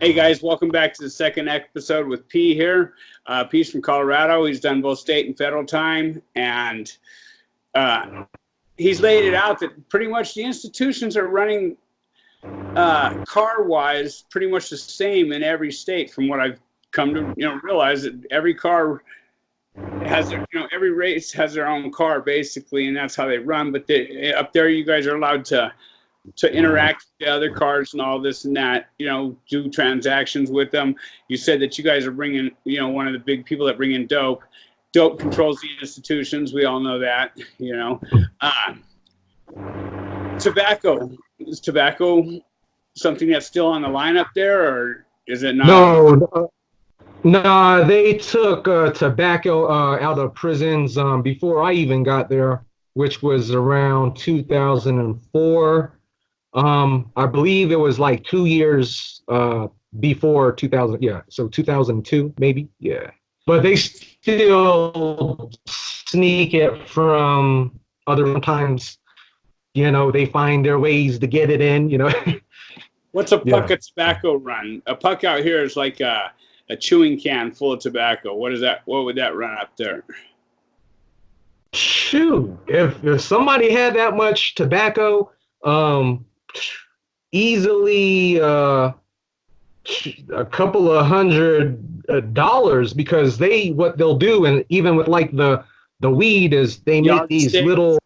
Hey guys, welcome back to the second episode with P here. P's from Colorado. He's done both state and federal time, and he's laid it out that pretty much the institutions are running car-wise pretty much the same in every state. From what I've come to realize, that every car has their, every race has their own car basically, and that's how they run. But up there, you guys are allowed to interact with the other cars and all this and that, do transactions with them. You said that you guys are bringing, one of the big people that bring in dope. Dope controls the institutions. We all know that, Tobacco. Is tobacco something that's still on the line up there, or is it not? No, they took tobacco out of prisons before I even got there, which was around 2004. I believe it was like 2 years before 2000. Yeah, so 2002 maybe. Yeah, but they still sneak it from other times. They find their ways to get it in. What's a puck of tobacco run? A puck out here is like a chewing can full of tobacco. What is that? What would that run up there? Shoot, if somebody had that much tobacco, easily a couple of $100, because what they'll do, and even with like the weed, is they make these little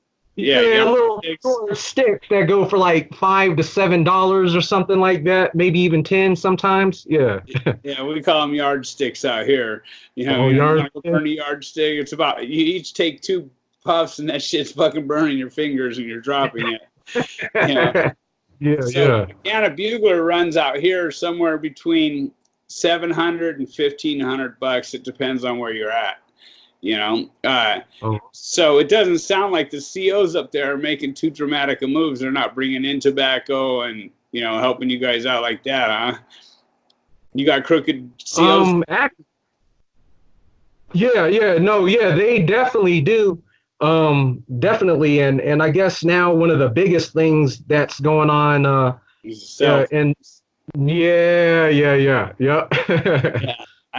sticks that go for like $5 to $7 or something like that, maybe even 10 sometimes. Yeah, we call them yardsticks out here. You burn a yardstick. It's about, you each take 2 puffs and that shit's fucking burning your fingers and you're dropping it. A can of Bugler runs out here somewhere between $700 and $1,500. It depends on where you're at. So it doesn't sound like the COs up there are making too dramatic of moves. They're not bringing in tobacco and helping you guys out like that, huh? You got crooked COs. They definitely do. Definitely, and I guess now one of the biggest things that's going on I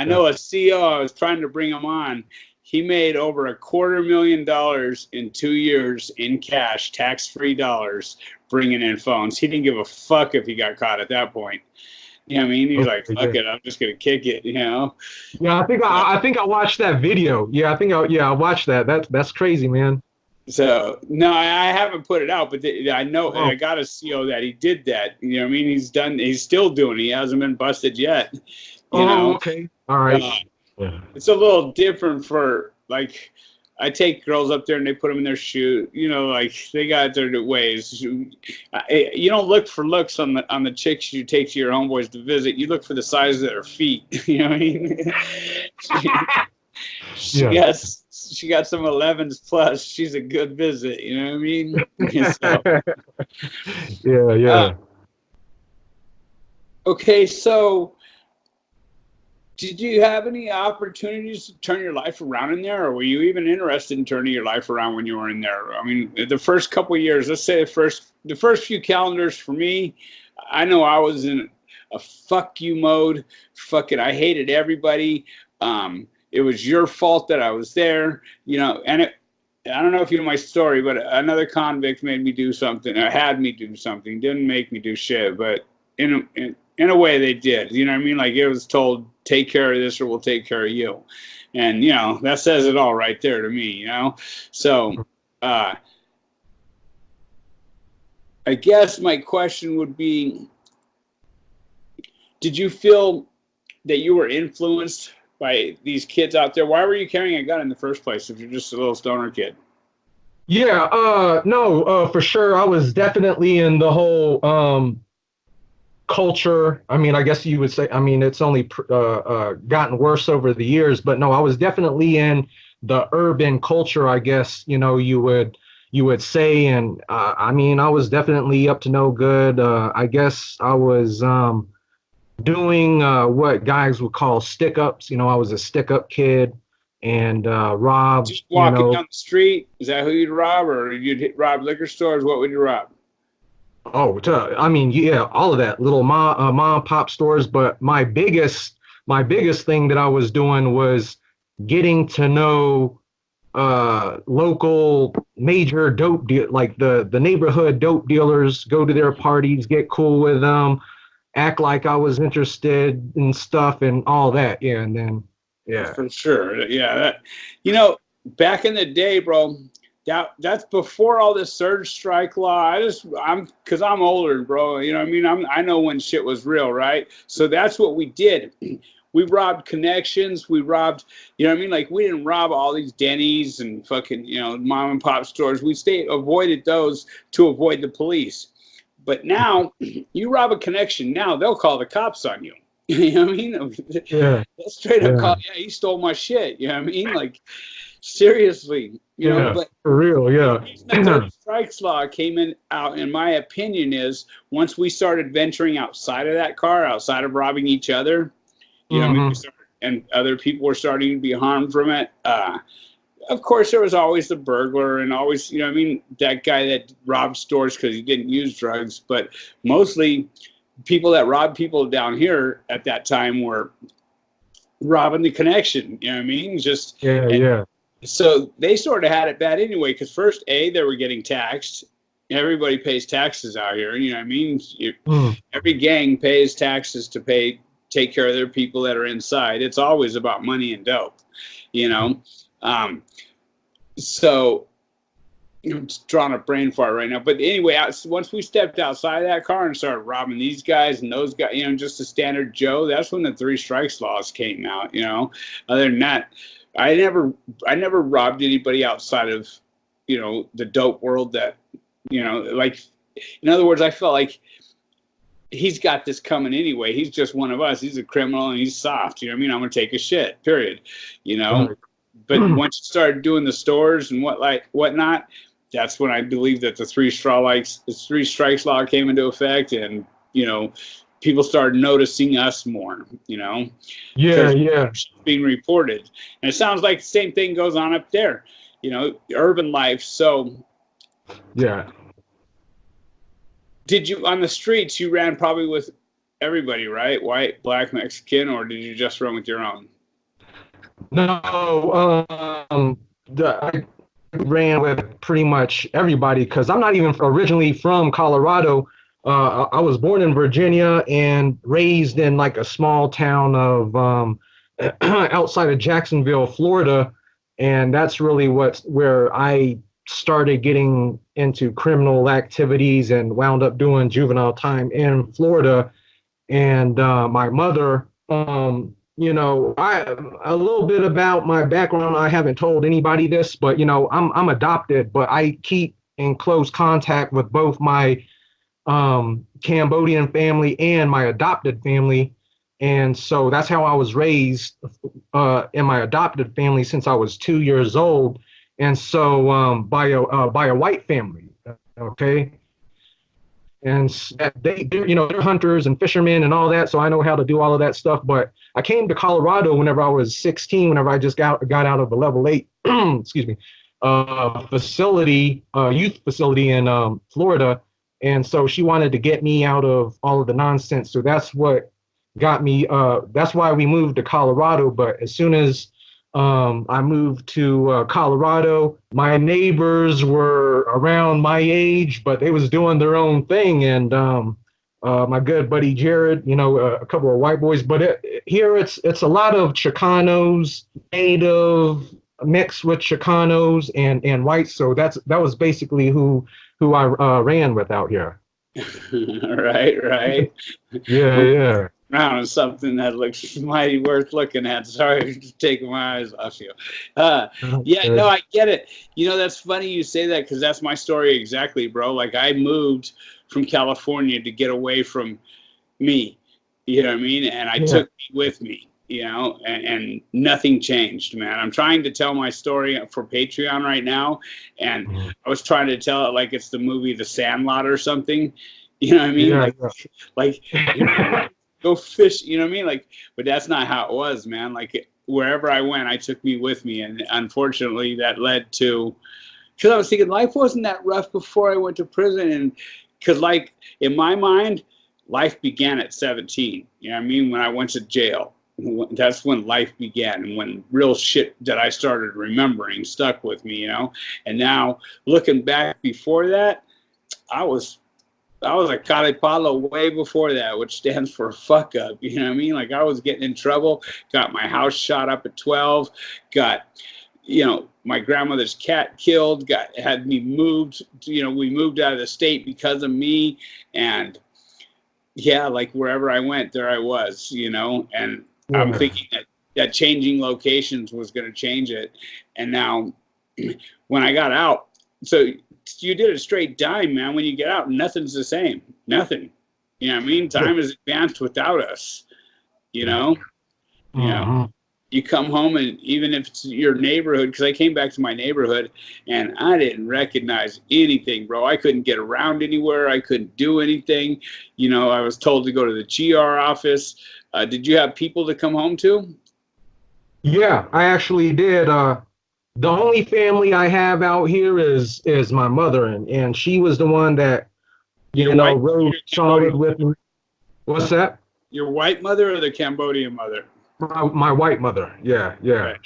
know a CO. I was trying to bring him on. He made over $250,000 in 2 years in cash, tax-free dollars, bringing in phones. He didn't give a fuck if he got caught at that point. He's like, fuck it, I'm just gonna kick it. Yeah, I think I watched that video. Yeah, I watched that. That's crazy, man. So no, I haven't put it out, but I know I got a CO that he did that. He's still doing it. He hasn't been busted yet. Okay. All right. It's a little different for, like, I take girls up there and they put them in their shoe. Like, they got their ways. You don't look for looks on the chicks you take to your homeboys to visit. You look for the size of their feet. You know what I mean? She got some 11s plus. She's a good visit. You know what I mean? Yeah. Okay, so did you have any opportunities to turn your life around in there, or were you even interested in turning your life around when you were in there? I mean, the first couple of years, let's say the first few calendars for me, I know I was in a fuck you mode. Fuck it, I hated everybody. It was your fault that I was there, and I don't know if you know my story, but another convict made me do something, or had me do something, didn't make me do shit, but in a way they did. You know what I mean? Like, it was told, take care of this or we'll take care of you. And, that says it all right there to me, So, I guess my question would be, did you feel that you were influenced by these kids out there? Why were you carrying a gun in the first place if you're just a little stoner kid? Yeah, for sure. I was definitely in the whole culture. I mean, I guess you would say, it's only gotten worse over the years, but no, I was definitely in the urban culture, I guess, you would say. And I was definitely up to no good. I guess I was doing what guys would call stick-ups. I was a stick-up kid and robbed. Just walking down the street, is that who you'd rob? Or you'd rob liquor stores? What would you rob? Oh, I mean, yeah, all of that, little mom and pop stores. But my biggest thing that I was doing was getting to know local major dope deal, like the neighborhood dope dealers, go to their parties, get cool with them, act like I was interested in stuff and all that. Yeah, and then yeah, For sure. Yeah. Back in the day, bro, that's before all this surge strike law. Cause I'm older, bro. You know what I mean? I know when shit was real, right? So that's what we did. We robbed connections. We robbed, you know what I mean? Like we didn't rob all these Denny's and fucking, mom and pop stores. We avoided those to avoid the police. But now you rob a connection, now they'll call the cops on you. You know what I mean? yeah, They'll straight up yeah, call, yeah, he stole my shit. You know what I mean? Like, seriously, yeah, but for real, the yeah. reason the third strikes law out, in my opinion, is once we started venturing outside of that car, outside of robbing each other, you know what I mean? Hmm. And other people were starting to be harmed from it. Of course, there was always the burglar and always, you know what I mean, that guy that robbed stores because he didn't use drugs. But mostly people that robbed people down here at that time were robbing the connection. You know what I mean? Yeah, And yeah. so they sort of had it bad anyway. Because first, they were getting taxed. Everybody pays taxes out here. You know what I mean? Mm. Every gang pays taxes to take care of their people that are inside. It's always about money and dope. You know, um, so I'm just drawing a brain fart right now. But anyway, once we stepped outside of that car and started robbing these guys and those guys, just a standard Joe, that's when the three strikes laws came out. Other than that, I never, I never robbed anybody outside of, the dope world. That, like, in other words, I felt like he's got this coming anyway. He's just one of us. He's a criminal and he's soft. You know what I mean? I'm gonna take a shit. Period. You know. Right. But once you started doing the stores and whatnot, that's when I believe that the three strikes law came into effect, and people started noticing us more. Yeah, Because yeah, being reported, and it sounds like the same thing goes on up there. Urban life. So, yeah. did you on the streets? You ran probably with everybody, right? White, black, Mexican, or did you just run with your own? No, I ran with pretty much everybody because I'm not even originally from Colorado. I was born in Virginia and raised in like a small town of outside of Jacksonville, Florida, and that's really where I started getting into criminal activities and wound up doing juvenile time in Florida. And my mother, I a little bit about my background. I haven't told anybody this, but I'm adopted, but I keep in close contact with both my Cambodian family and my adopted family. And so that's how I was raised in my adopted family since I was 2 years old. And so by a white family, okay. And they're hunters and fishermen and all that, so I know how to do all of that stuff. But I came to Colorado whenever I was 16, whenever I just got out of the level 8 excuse me, youth facility in Florida. And so she wanted to get me out of all of the nonsense, so that's what got me, that's why we moved to Colorado. But as soon as I moved to Colorado. My neighbors were around my age, but they was doing their own thing. And my good buddy Jared, a couple of white boys. But here it's a lot of Chicanos, native mixed with Chicanos and whites. So that was basically who I ran with out here. Right, right. Yeah, I'm yeah. around something that looks mighty worth looking at. Sorry for taking my eyes off you. Yeah, no, Okay. I get it. That's funny you say that because that's my story exactly, bro. Like I moved from California to get away from me. You know what I mean? And I Yeah. took me with me. And nothing changed, man. I'm trying to tell my story for Patreon right now, and Mhm. I was trying to tell it like it's the movie The Sandlot or something. You know what I mean? Yeah, Like yeah. go fish. You know what I mean? Like, but that's not how it was, man. Like wherever I went, I took me with me, and unfortunately, that led to because I was thinking life wasn't that rough before I went to prison, and because like in my mind, life began at 17. You know what I mean? When I went to jail, that's when life began, and when real shit that I started remembering stuck with me, you know. And now looking back before that, I was a caripalo way before that, which stands for fuck up. You know what I mean? Like I was getting in trouble, got my house shot up at 12, got, you know, my grandmother's cat killed, had me moved, you know, we moved out of the state because of me. And yeah, like wherever I went, there I was, you know, and I'm thinking that changing locations was going to change it. And now when I got out, so you did a straight dime, man. When you get out, nothing's the same. Nothing. You know what I mean? Time has advanced without us, you know? You know, you come home, and even if it's your neighborhood, because I came back to my neighborhood and I didn't recognize anything, bro. I couldn't get around anywhere. I couldn't do anything. You know, I was told to go to the GR office. Did you have people to come home to? Yeah, I actually did. The only family I have out here is my mother, and she was the one that, you Your know, white, rode your solid Cambodian, with me. What's that? your white mother or the Cambodian mother? My white mother. Yeah, yeah. Okay.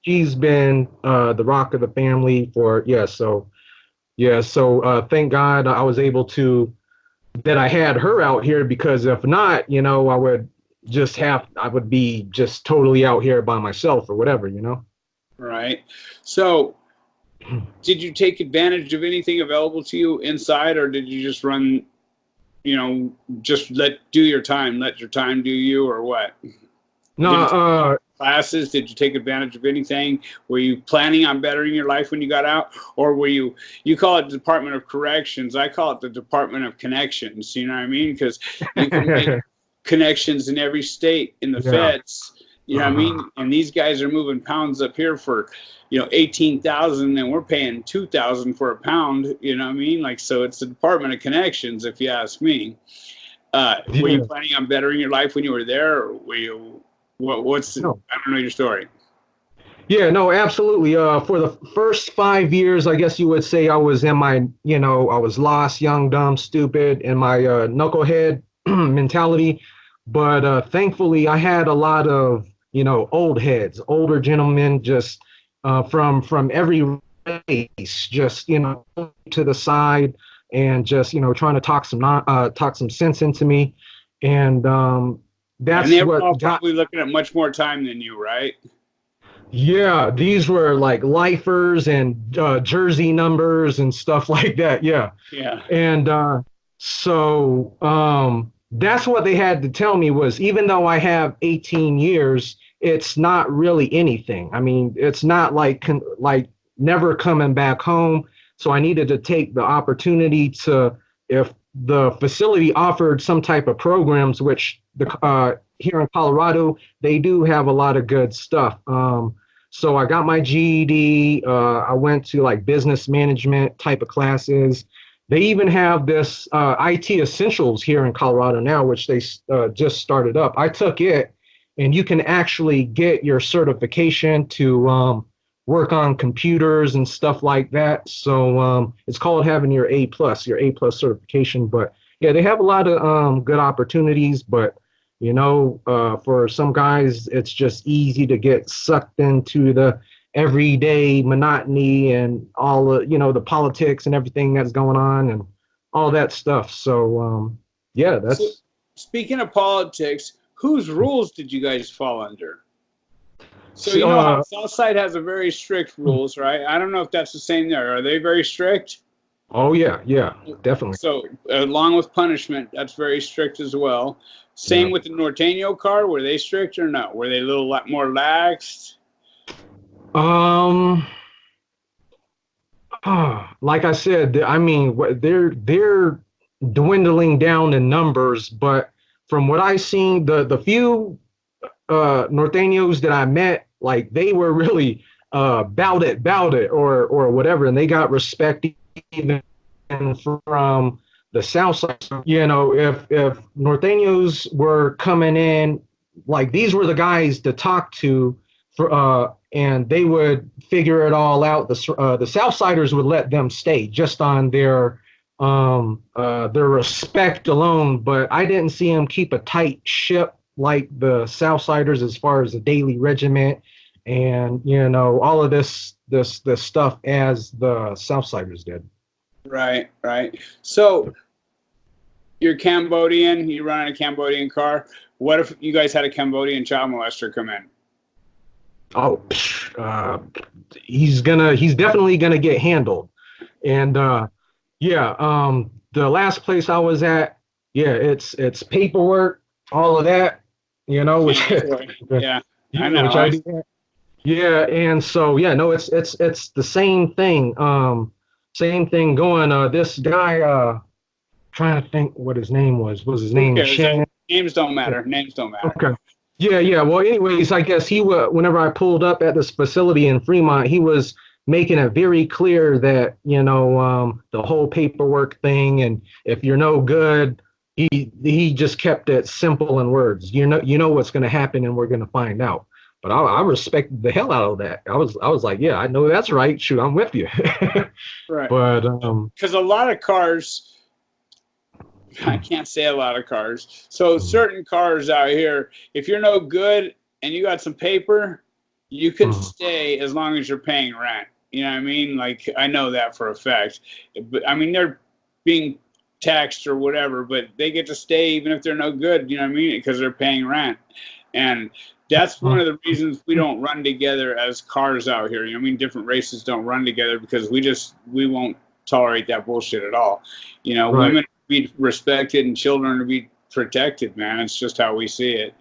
She's been the rock of the family for thank God I was able to that I had her out here, because if not, you know, I would be just totally out here by myself or whatever, you know. Right. So did you take advantage of anything available to you inside, or did you just run, you know, just let your time do you, or what? No, Classes? Did you take advantage of anything? Were you planning on bettering your life when you got out, or were you call it the Department of Corrections? I call it the Department of Connections. You know what I mean? Because you can make connections in every state in the yeah. feds. You know what I mean? And these guys are moving pounds up here for, you know, 18,000, and we're paying 2,000 for a pound. You know what I mean? Like, so it's the Department of Connections, if you ask me. Were you Yeah. planning on bettering your life when you were there, or were you? What's No. I don't know your story. Yeah, no, absolutely. For the first 5 years, I guess you would say I was in my, you know, I was lost, young, dumb, stupid, in my knucklehead mentality. But thankfully, I had a lot of, you know, old heads, older gentlemen, just from every race, just, you know, to the side and just, you know, trying to talk some sense into me, and And they that's were all what got. probably looking at much more time than you, right? Yeah, these were like lifers and jersey numbers and stuff like that. Yeah. Yeah. And that's what they had to tell me was, even though I have 18 years, it's not really anything. I mean, it's not like never coming back home. So I needed to take the opportunity to, if the facility offered some type of programs, which here in Colorado, they do have a lot of good stuff. So I got my GED. I went to like business management type of classes. They even have this IT Essentials here in Colorado now, which they just started up. I took it, and you can actually get your certification to work on computers and stuff like that. So it's called having your A plus certification. But yeah, they have a lot of good opportunities. But you know, for some guys, it's just easy to get sucked into the everyday monotony and all the, you know, the politics and everything that's going on and all that stuff. So yeah, So that's. speaking of politics, whose rules did you guys fall under? So you know how Uh, Southside has a very strict rules, right? I don't know if that's the same there. Are they very strict? oh yeah, yeah, definitely. So along with punishment, that's very strict as well. Yeah. Same with the Norteño card. Were they strict or no? Were they a little more lax? Um, like I said, I mean, they're dwindling down in numbers, but from what I seen, the few Norteños that I met, like they were really bout it or whatever, and they got respect even from the South side. You know, if Norteños were coming in, like these were the guys to talk to for and they would figure it all out. The Southsiders would let them stay just on their their respect alone, but I didn't see them keep a tight ship like the Southsiders as far as the daily regiment and all of this stuff as the Southsiders did. Right, right. So you're Cambodian, you run in a Cambodian car. What if you guys had a Cambodian child molester come in? Oh, he's definitely gonna get handled. And yeah, the last place I was at, yeah, it's paperwork, all of that, which Yeah, I yeah, know. which I do. Yeah, and so yeah, no, it's the same thing. Same thing going. This guy, trying to think what his name was. Was his Who name cares? Shannon? Names don't matter. Names don't matter. Okay. Yeah, yeah. Well, anyways, I guess whenever I pulled up at this facility in Fremont, he was making it very clear that, the whole paperwork thing, and if you're no good, he just kept it simple in words. You know what's going to happen, and we're going to find out. But I respected the hell out of that. I was like, yeah, I know that's right. Shoot, I'm with you. Right. But because a lot of cars, I can't say a lot of cars. So certain cars out here, if you're no good and you got some paper, you can stay as long as you're paying rent. You know what I mean? Like, I know that for a fact. But I mean, they're being taxed or whatever, but they get to stay even if they're no good. You know what I mean? Because they're paying rent. And that's one of the reasons we don't run together as cars out here. You know what I mean? Different races don't run together because we won't tolerate that bullshit at all. right. Women be respected and children to be protected, man. It's just how we see it.